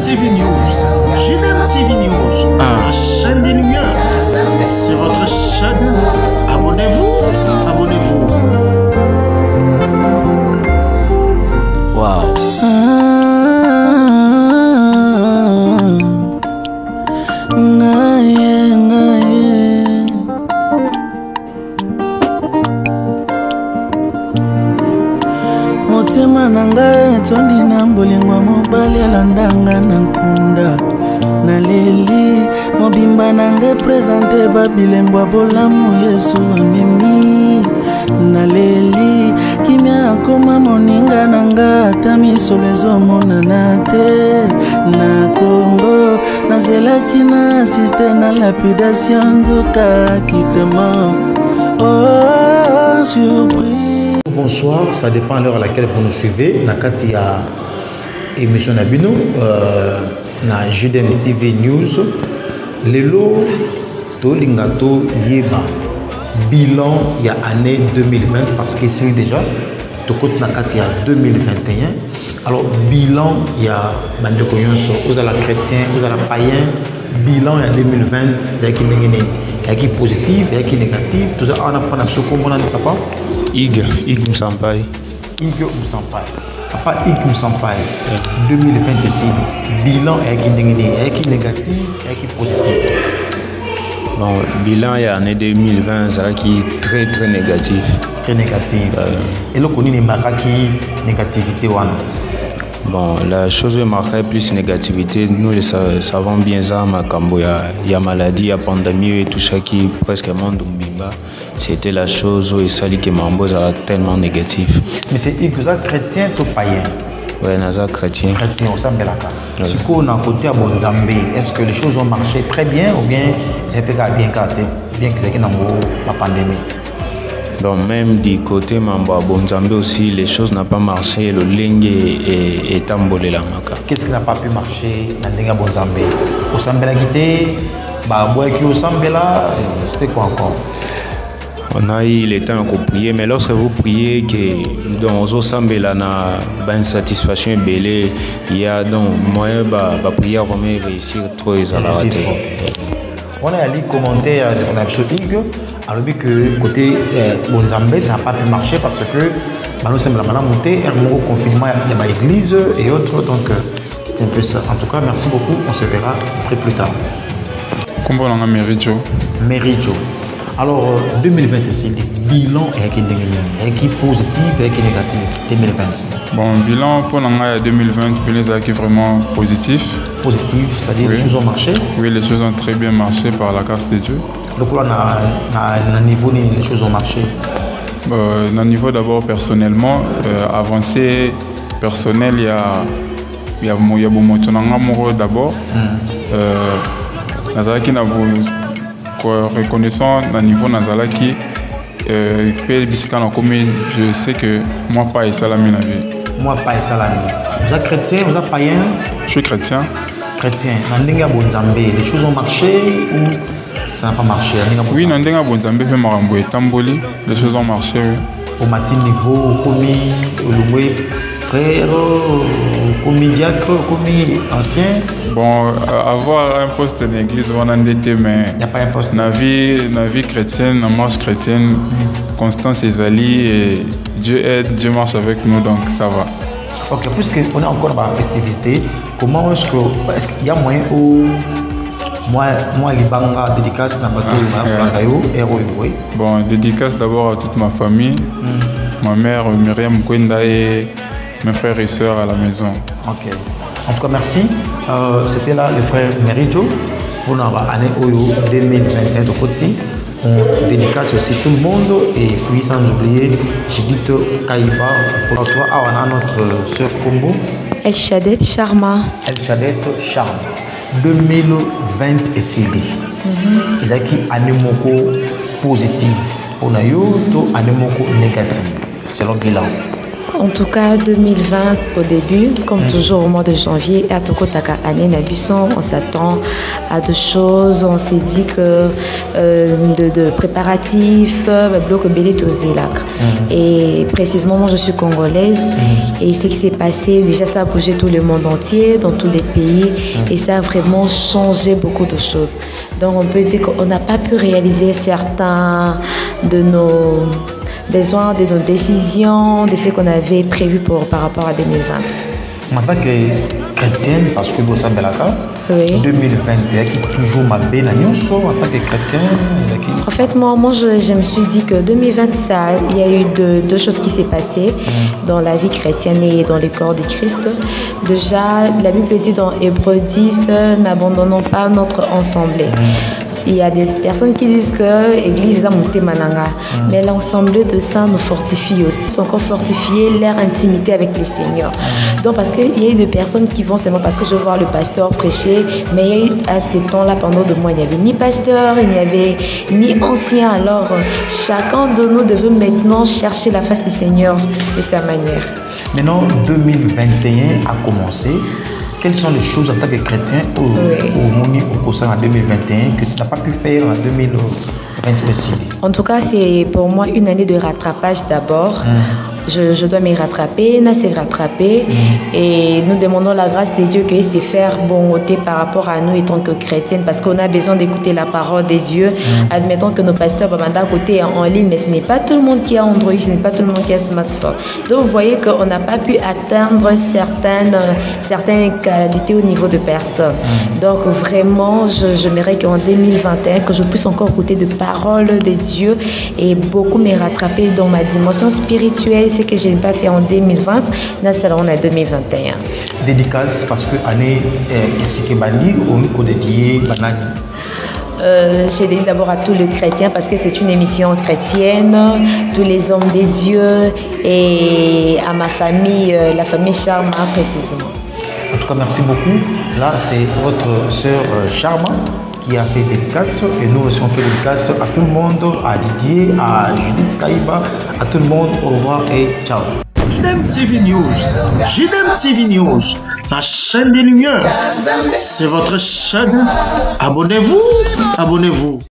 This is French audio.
TV News. JDM TV News. La chaîne des lumières. C'est votre chaîne. Abonnez-vous. Abonnez-vous. Wow. Motema nanga tondi na mbolingwa mobali alandanga na nkunda na leli mobimba nanga presente babilembwa bolamu Yesu amemi na leli kimia akoma moninga nanga ata misolo ezomonana te na Congo nazelaki na asiste na lapidation nzoka kitema oh surprise. Bonsoir, ça dépend à l'heure à laquelle vous nous suivez. Nakati ya émission Nabino, na JDM TV News. Lelo to lingato yeba bilan ya année 2020 parce que c'est déjà to côté nakati ya 2021. Alors bilan ya bande koyonso, vous la chrétien, vous la païen. Bilan ya 2020, il y a qui positif, il y a qui négatif. Tout ça on a pas ce qu'on a papa. Ig Msampai. Ig Msampai. Papa Ig Msampai. 2026. Bilan est qui négatif, est qui positif. Bon, bilan il y a année 2020, ça qui très négatif. Très négatif. Et là, on a une négativité. Bon, la chose marquée plus négativité, nous le savons bien ça, il y a maladie, il y a pandémie et tout ça qui presque monde bimba. C'était la chose où il s'allie que Mambo est tellement négatif. Mais c'est ça chrétien ou païen? Oui, Naza chrétien. Chrétien, on s'en met là. Ce qu'on a côté à Bonzambé, est-ce que les choses ont marché très bien ou bien c'est pas bien gâté, bien que c'est qu'il y a la pandémie? Bon, même du côté Mambo à Bonzambé aussi, les choses n'ont pas marché, le lingue est embolé la maka. Qu'est-ce qui n'a pas pu marcher dans le lingue à Bonzambé? Au Sambela Guité, au Sambela, c'était quoi encore? On a eu le temps de prier, mais lorsque vous priez que dans vos sambela na une satisfaction belée, il y a donc moyen de prier vraiment réussir trop les alatés. On a lu commentaire on a sur Ig, alors que côté Bonzambé ça n'a pas pu marcher parce que nous sommes là monté, un nouveau confinement de l'église et autres, donc c'est un peu ça. En tout cas, merci beaucoup, on se verra après plus tard. Comment on a Merijo? Merijo. Alors, 2026, le bilan est qui positif et qui négatif 2020? Bon, bilan pour l'année 2020, bilan est vraiment positif. Positif, c'est-à-dire les choses ont marché? Oui, les choses ont très bien marché par la grâce de Dieu. Donc, là, à niveau, les choses ont marché? Au niveau d'abord personnellement, avancé personnel, il y a beaucoup d'abord. Reconnaissant au niveau nazalaki je sais que moi pas et salami na vie. Moi pas et salami. Vous êtes chrétien, vous êtes païen? Je suis chrétien. Chrétien. Nandenga Bonzambé, les choses ont marché ou ça n'a pas marché? Oui, Nandenga Bonzambé fait marambo et tamboli, les choses ont marché. Oui. Au matin niveau, au commis, au loué, frère, au commis diacre, au commis ancien. Bon, avoir un poste en église, on a été, mais il n'y a pas un poste. La vie chrétienne, la marche chrétienne, Constance et Zali, et Dieu aide, Dieu marche avec nous, donc ça va. Ok, puisqu'on est encore dans la festivité, comment est-ce qu'il y a moyen où moi, Libanga, dédicace dans bateau, Bon, dédicace d'abord à toute ma famille, ma mère Myriam Kwenda et mes frères et sœurs à la maison. Ok. En tout cas, merci. C'était là le frère Merijo pour l'année 2021 de côté. On dédicace aussi tout le monde et puis sans oublier Jigito Kaiba pour toi, notre sœur Combo. El Shadet Sharma. El Shadet Sharma. 2020 et CD. Ils ont qui année positive. On a eu tout année négative. C'est le bilan. En tout cas, 2020 au début, comme toujours au mois de janvier, à Tokotaka année Nabusson, on s'attend à deux choses. On s'est dit que de préparatifs, bloc Belitozilak. Et précisément, moi je suis congolaise et ce qui s'est passé, déjà ça a bougé tout le monde entier, dans tous les pays et ça a vraiment changé beaucoup de choses. Donc on peut dire qu'on n'a pas pu réaliser certains de nos besoin de nos décisions, de ce qu'on avait prévu par rapport à 2020. En tant que chrétienne, parce que vous savez, oui. 2021 qui est toujours ma belle en tant que chrétienne. En fait, moi je me suis dit que 2020, il y a eu deux choses qui s'est passées dans la vie chrétienne et dans le corps de Christ. Déjà, la Bible dit dans Hébreux 10, n'abandonnons pas notre assemblée. Il y a des personnes qui disent que l'église est montée mananga, mais l'ensemble de ça nous fortifie aussi. Ils sont encore fortifiés leur intimité avec le Seigneur. Donc parce qu'il y a eu des personnes qui vont seulement parce que je vois le pasteur prêcher, mais il y a eu à ces temps-là pendant 2 mois, il n'y avait ni pasteur, il n'y avait ni ancien. Alors chacun de nous devait maintenant chercher la face du Seigneur de sa manière. Maintenant 2021 a commencé. Quelles sont les choses en tant que chrétien au Kosan en 2021 que tu n'as pas pu faire en 2020 aussi? En tout cas, c'est pour moi une année de rattrapage d'abord. Je dois me rattraper, Na s'est rattrapé et nous demandons la grâce de Dieu que c'est faire bonté par rapport à nous étant que chrétiennes parce qu'on a besoin d'écouter la parole de Dieu. Admettons que nos pasteurs d'un côté en ligne, mais ce n'est pas tout le monde qui a Android, ce n'est pas tout le monde qui a smartphone. Donc vous voyez qu'on n'a pas pu atteindre certaines qualités au niveau de personnes. Donc vraiment, j'aimerais qu'en 2021, que je puisse encore écouter de paroles de Dieu et beaucoup me rattraper dans ma dimension spirituelle. Ce que je n'ai pas fait en 2020, nous serons en 2021. Dédicace parce que l'année est bali au dédié banani. Je dédie d'abord à tous les chrétiens parce que c'est une émission chrétienne, tous les hommes de Dieu et à ma famille, la famille Charma précisément. En tout cas, merci beaucoup. Là, c'est votre sœur Charma qui a fait dédicace et nous aussi on fait dédicace à tout le monde, à Didier, à Judith Kaïba, à tout le monde. Au revoir et ciao. JDM TV News, JDM TV News, la chaîne des Lumières, c'est votre chaîne. Abonnez-vous, abonnez-vous.